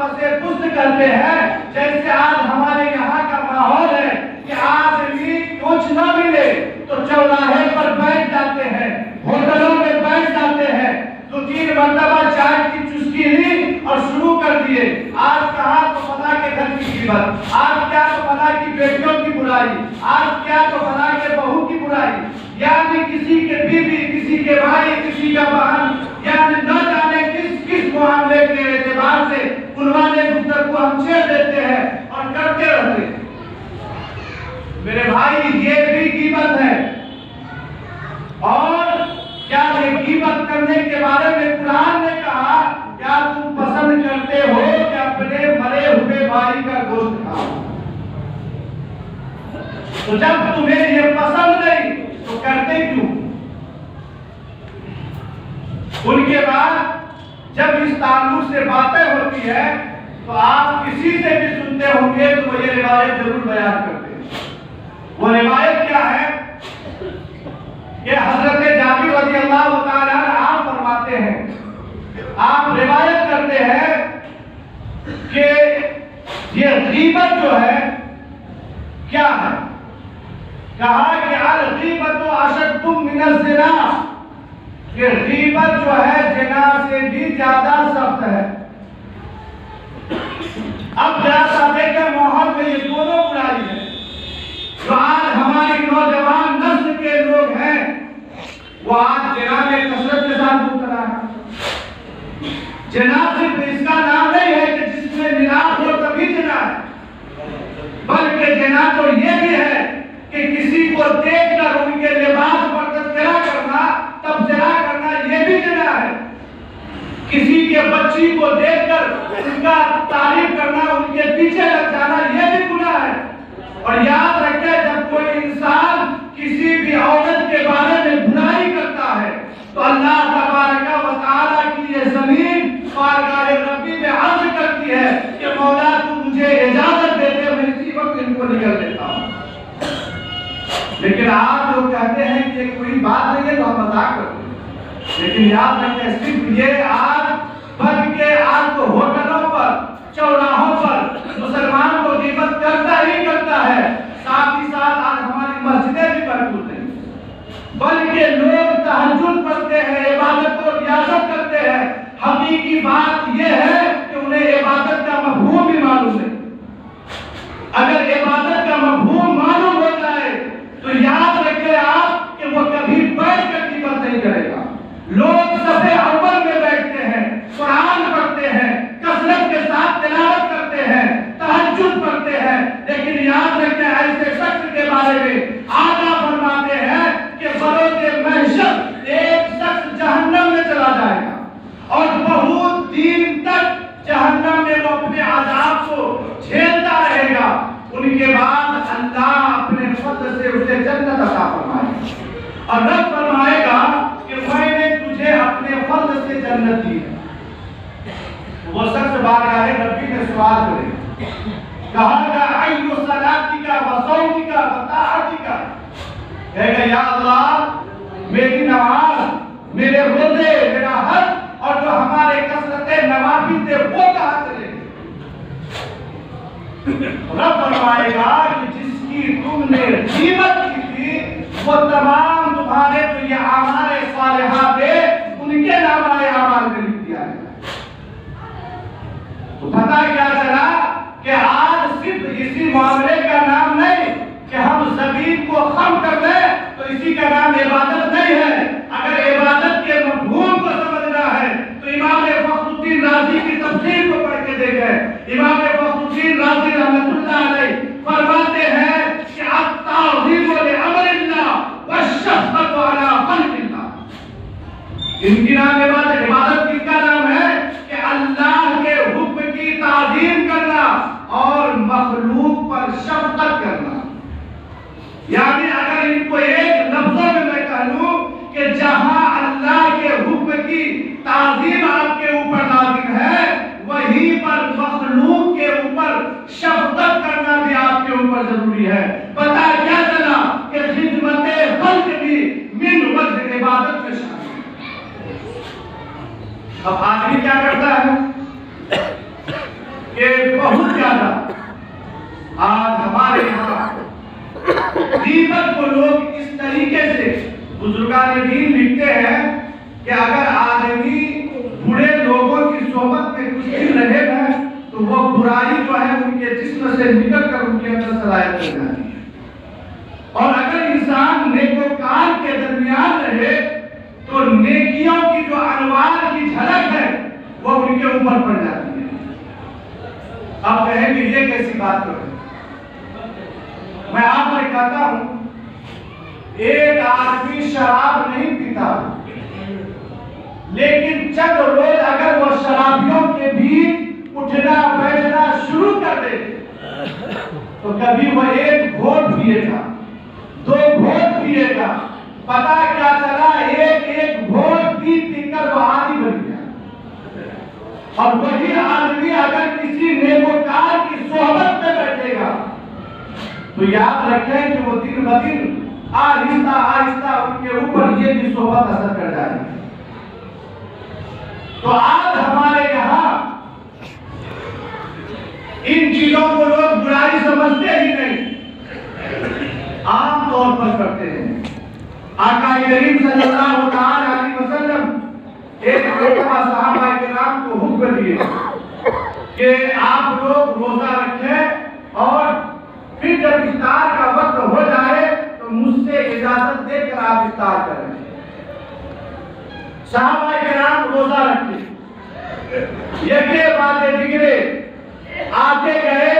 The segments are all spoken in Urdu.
آپس پشت کرتے ہیں. جیسے آج ہمارے یہاں کا ماحول ہے کہ آدمی کچھ نہ ملے تو چوراہے پر بیٹھ جاتے ہیں, ہوٹلوں میں بیٹھ جاتے ہیں, 2-3 مرتبہ چائے کی چسکی لی اور شروع کر دیے. آج کہاں تو فلاں کے گھر کی غیبت, آج کیا تو فلاں کی بیٹیوں کی برائی, آج کیا تو فلاں کے بہو کی برائی, یعنی کسی کے بیوی, کسی کے بھائی, کسی کا بہن, یعنی نہ جانے کس معاملے کے اعتبار سے عنوان گفتگو ہم چھیڑ دیتے ہیں اور کرتے رہتے ہیں. میرے بھائی یہ بھی غیبت ہے. اور کیا یہ غیبت کرنے کے بارے میں قرآن نے کہا کیا تم پسند کرتے ہو کہ اپنے مرے ہوئے بھائی کا گوشت کھاؤ؟ تو جب تمہیں یہ پسند نہیں تو کرتے کیوں؟ ان کے بعد جب اس تعلق سے باتیں ہوتی ہے تو آپ کسی سے بھی سنتے ہوں گے تو وہ یہ روایت ضرور بیان کرتے ہیں. وہ روایت کیا ہے کہ حضرت جابر رضی اللہ تعالیٰ عنہ آپ فرماتے ہیں, آپ روایت کرتے ہیں کہ یہ غیبت جو ہے کیا ہے. کہا کہ الغیبت اشد من الزنا, کہ غیبت جو ہے زنا سے بھی زیادہ سخت ہے. اب جیسا دیکھیں ماحول میں یہ دونوں برائی ہے. جو آج ہماری نوجوان نسل کے لوگ ہیں وہ آج زنا میں کثرت کے ساتھ مبتلا ہے. زنا صرف اس کا نام نہیں ہے کہ جس میں ملاپ ہو تبھی زنا ہے, بلکہ زنا تو یہ بھی ہے کہ کسی کو دیکھ کر ان کے لباس پر تذکرہ کرنا, تبصرہ کرنا, یہ بھی زنا ہے. کسی کے بچی کو دیکھ کر ان کا تعریف کرنا, ان کے پیچھے لگ جانا, یہ بھی گناہ ہے. اور یاد رکھیں جب کوئی انسان کسی بھی عورت کے بارے میں برائی کرتا ہے تو اللہ تبارک و تعالیٰ کی یہ زمین بارگاہ ربی میں عرض کرتی ہے کہ مولا تو مجھے اجازت دیتے میں اسی وقت ان کو نکل دیتا ہوں. لیکن آپ جو کہتے ہیں کہ کوئی بات نہیں ہے تو ہم مذاق کرتے ہیں. لیکن یاد رکھیں صرف یہ آج بلکہ آج تو ہوٹلوں پر, چوراہوں پر مسلمان کو غیبت کرتا ہی کرتا ہے. ساتھ ہی ساتھ آج ہماری مسجدیں بھی محفوظ نہیں, بلکہ لوگ تہجد پڑھتے ہیں, عبادت کو ریاضت کرتے ہیں. حقیقی بات یہ ہے کہ انہیں عبادت کا مفہوم بھی معلوم نہیں. اگر عبادت کا مفہوم معلوم ہو جائے تو یاد رکھیں آپ کہ وہ کبھی بیٹھ کر غیبت نہیں کرے گا. لوگ صفحے اول میں بیٹھتے ہیں, قرآن پڑھتے ہیں, کثرت کے ساتھ تلاوت کرتے ہیں, تہجد پڑھتے ہیں, لیکن یاد رکھیں ایسے شخص کے بارے میں آقا فرماتے ہیں کہ بروز محشر ایک شخص جہنم میں چلا جائے گا اور بہت دن تک جہنم میں وہ اپنے عذاب کو جھیلتا رہے گا. ان کے بعد اللہ اپنے فضل سے اسے جنت عطا فرمائے اور رب فرمائے گا کہ میں نے تجھے اپنے فضل سے جنت دی ہے. وہ شخص بارگاہ ربی میں سوال کرے, کہا گا ایو صلاتی کا وصوتی کا وطاعتی کا, کہے گا یا اللہ میری نماز, میرے روزے, میرا حج اور جو ہمارے کثرت نوافل تھے وہ کہاں چلے گئے؟ رب فرمائے گا کہ جس کی تم نے غیبت کی تھی وہ تمام تمہارے جو یہ اعمال صالحات تھے ان کے نامہ اعمال میں لکھ دیا ہے. تو پتہ کیا چلا کہ آج صرف اسی معاملے کا نام نہیں کہ ہم زمین کو خم کر دیں تو اسی کا نام عبادت نہیں ہے. اگر عبادت کے مفہوم کو سمجھنا ہے تو امام فخر الدین رازی کی تفسیر کو پڑھ کے دیکھیں. امام فخر الدین رازی رحمۃ اللہ علیہ فرماتے ہیں کہ التعظیم لامر اللہ والشفقۃ علی خلق اللہ. ان کی نام عبادت کس کا نام ہے کہ اللہ کے حکم کی تعظیم کرنا اور مخلوق پر شفقت کرنا. یعنی اگر ان کو ایک لفظوں میں کہہ لوں کہ جہاں اللہ کے حکم کی تعظیم آپ کے اوپر لازم ہے وہیں پر مخلوق کے اوپر شفقت کرنا بھی آپ کے اوپر ضروری ہے. پتہ کیا چلا کہ خدمت خلق بھی من وجہ عبادت میں شامل ہے. اب آدمی کیا کرتا ہے کہ بہت زیادہ آج ہمارے یہاں غیبت کو لوگ اس طریقے سے، بزرگان دین لکھتے ہیں کہ اگر آدمی برے لوگوں کی صحبت میں کچھ دن رہے گا تو وہ برائی جو ہے ان کے جسم سے نکل کر ان کے اندر صلاحیت ہو جاتی ہے، اور اگر انسان نیکوکار کے درمیان رہے تو نیکیوں کی جو انوار کی جھلک ہے وہ ان کے اوپر پڑ جاتی ہے۔ اب کہیں گے یہ کیسی بات کریں؟ میں آپ سے کہتا ہوں، ایک آدمی شراب نہیں پیتا لیکن چند روز اگر وہ شرابیوں کے بیچ اٹھنا بیٹھنا شروع کر دے تو کبھی وہ ایک گھونٹ پیے گا، دو گھونٹ پیے گا، پتا کیا چلا ایک گھونٹ پی پی کر وہ عادی بن گیا۔ اور وہی آدمی اگر کسی نیکوکار کی صحبت میں بیٹھے گا تو یاد رکھیں کہ وہ دن بدن آہستہ آہستہ ان کے اوپر یہ بھی صحبت اثر کر جائے گی۔ تو آج ہمارے یہاں ان چیزوں کو لوگ برائی سمجھتے ہی نہیں، عام طور پر کرتے ہیں۔ آقا کریم صلی اللہ علیہ وسلم ایک مرتبہ صحابہ کرام کو حکم دیے کہ آپ لوگ روزہ رکھیں اور پھر جب افطار کا وقت ہو جائے تو مجھ سے اجازت دے کر آپ افطار کریں۔ صحابہ کرام روزہ رکھے، یکے بعد دیگرے آتے گئے،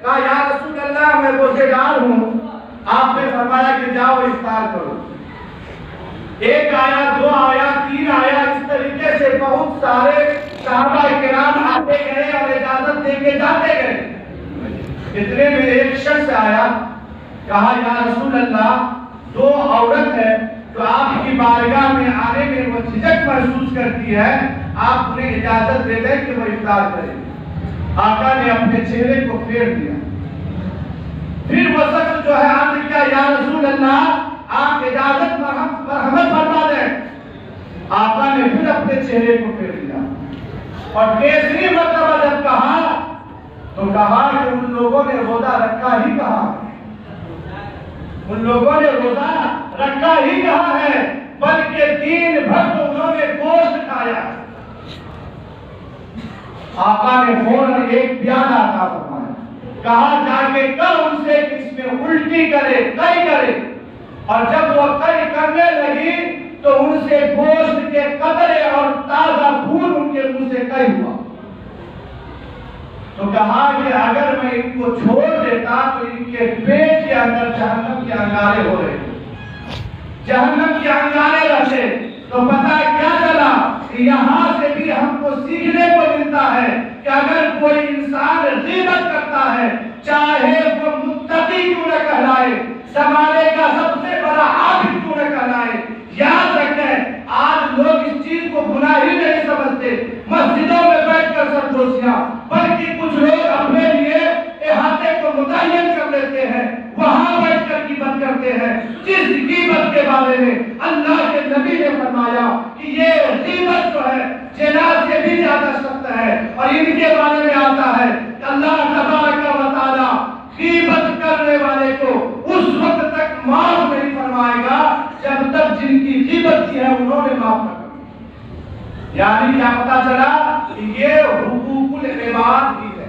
کہا یا رسول اللہ میں روزے دار ہوں، آپ نے فرمایا کہ جاؤ افطار کرو۔ ایک آیا، دو آیا، تین آیا، اس طریقے سے بہت سارے صحابہ کرام آتے گئے اور اجازت دے کے جاتے گئے۔ اتنے میں ایک شخص آیا، کہا یا رسول اللہ دو عورت ہے تو آپ کی بارگاہ میں آنے میں وہ جھجک محسوس کرتی ہے، آپ انہیں اجازت دے دیں کہ وہ افطار کریں۔ آقا نے اپنے چہرے کو پھیر دیا۔ پھر وہ شخص جو ہے عرض کیا یا رسول اللہ آپ اجازت مرحمت فرما دیں۔ آقا نے پھر اپنے چہرے کو پھیر دیا اور تیسری مرتبہ جب کہا تو کہا کہ ان لوگوں نے روزہ رکھا ہی کہا، ان لوگوں نے روزہ رکھا ہی کہا ہے، بلکہ دین بھر تو انہوں نے گوشت کھایا۔ آقا نے فوراً ایک پیالہ عطا فرمایا، کہا جا کے کر ان سے کہ اس میں الٹی کرے، کئی کرے، اور جب وہ کئی کرنے لگی تو ان سے گوشت کے قطرے اور تازہ خون ان کے منہ سے کئی ہوا۔ تو کہا کہ اگر میں ان کو چھوڑ دیتا تو ان کے پیٹ کے اندر جہنم کے انگارے ہو رہے تھے، جہنم کے انگارے رہتے۔ تو پتہ کیا چلا کہ یہاں سے بھی ہم کو سیکھنے کو ملتا ہے کہ اگر کوئی انسان غیبت کرتا ہے چاہے وہ متقی کیوں نہ کہلائے، زمانے کا سب سے بڑا عابد کیوں نہ کہلائے، یاد رکھیں آج لوگ اس چیز کو گناہ ہی نہیں سمجھتے، مسجدوں میں بیٹھ کر سرگوشیاں، بلکہ کچھ لوگ اپنے لیے احاطے کو متعین کر لیتے ہیں، وہاں بیٹھ کر غیبت کرتے ہیں۔ جس غیبت کے بارے میں اللہ کے نبی نے فرمایا کہ یہ غیبت جو ہے زنا سے بھی زیادہ سخت ہے، اور ان کے بارے میں آتا ہے کہ اللہ تبارک و تعالی غیبت کرنے والے کو اس وقت تک معاف نہیں فرمائے گا جب تک جن کی غیبت کی ہے انہوں نے معاف کر دیا۔ یعنی کیا پتا چلا کہ یہ حقوق العباد بھی ہے،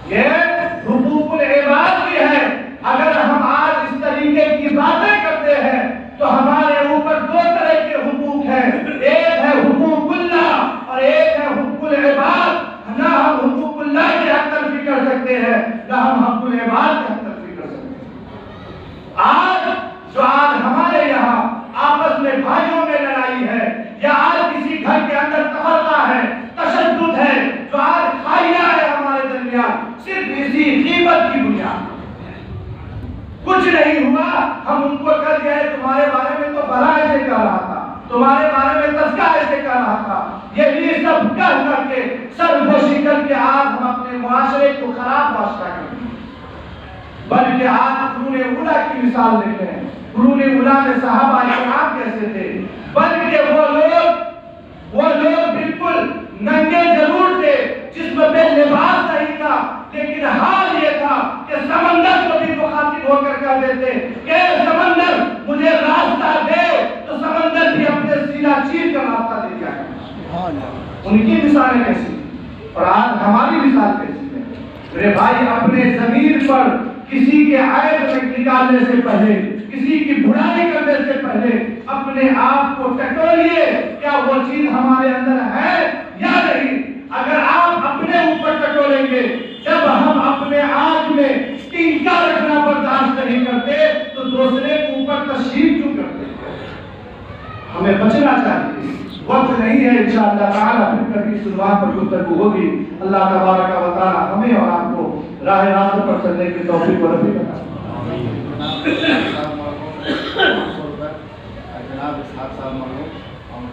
یہ حقوق العباد بھی ہے۔ اگر ہم آج اس طریقے کی باتیں کرتے ہیں تو ہمارے اوپر دو طرح کے حقوق ہیں، ایک ہے حقوق اللہ اور ایک ہے حقوق العباد۔ نہ ہم حقوق اللہ کی حق تلفی کر سکتے ہیں، نہ ہم حقوق العباد کی حق تلفی کر سکتے ہیں۔ آج ہمارے یہاں آپس میں بھائیوں میں لڑائی ہے، یا آج کسی گھر کے اندر تفرقہ ہے، تشدد ہے، جو آج خائیہ ہے ہمارے درمیان، صرف اسی غیبت کی بنیاد۔ کچھ نہیں ہوا، ہم ان کو کر دیا ہے تمہارے بارے میں تو بھلا ایسے کہہ رہا تھا، تمہارے بارے میں تذکرہ ایسے کہہ رہا تھا، یہ سب کہہ کر کے سرگوشی کر کے آج ہم اپنے معاشرے کو خراب معاشرہ کرتے ہیں۔ بلکہ آج قرون اولیٰ کی مثال دیکھتے ہیں، قرون اولیٰ میں صحابہ کرام کیسے تھے، بلکہ وہ لوگ بالکل ننگے ضرور تھے، جسم پہ ان کی مثالیں کیسی اور آج ہماری مثال کیسی ہے؟ میرے بھائی اپنے ضمیر پر کسی کے عیب نکالنے سے پہلے، کسی کی برائی کرنے سے پہلے اپنے آپ کو ٹٹولیے، کیا وہ چیز ہمارے اندر ہے یا نہیں؟ اگر آپ اپنے اوپر ٹٹولیں گے، جب ہم اپنے آنکھ میں ٹنکا رکھنا برداشت نہیں کرتے تو دوسرے کے اوپر تشریف کیوں کرتے؟ ہمیں بچنا چاہیے، وقت نہیں ہے انشاءاللہ تعالیٰ پھر کبھی اس عنوان پر گفتگو ہوگی۔ اللہ تبارک و تعالیٰ ہمیں اور آپ کو راہ راست پر چلنے کی توفیق و رفیق عطا فرمائے۔ جناب اسحاق صاحب مرحوم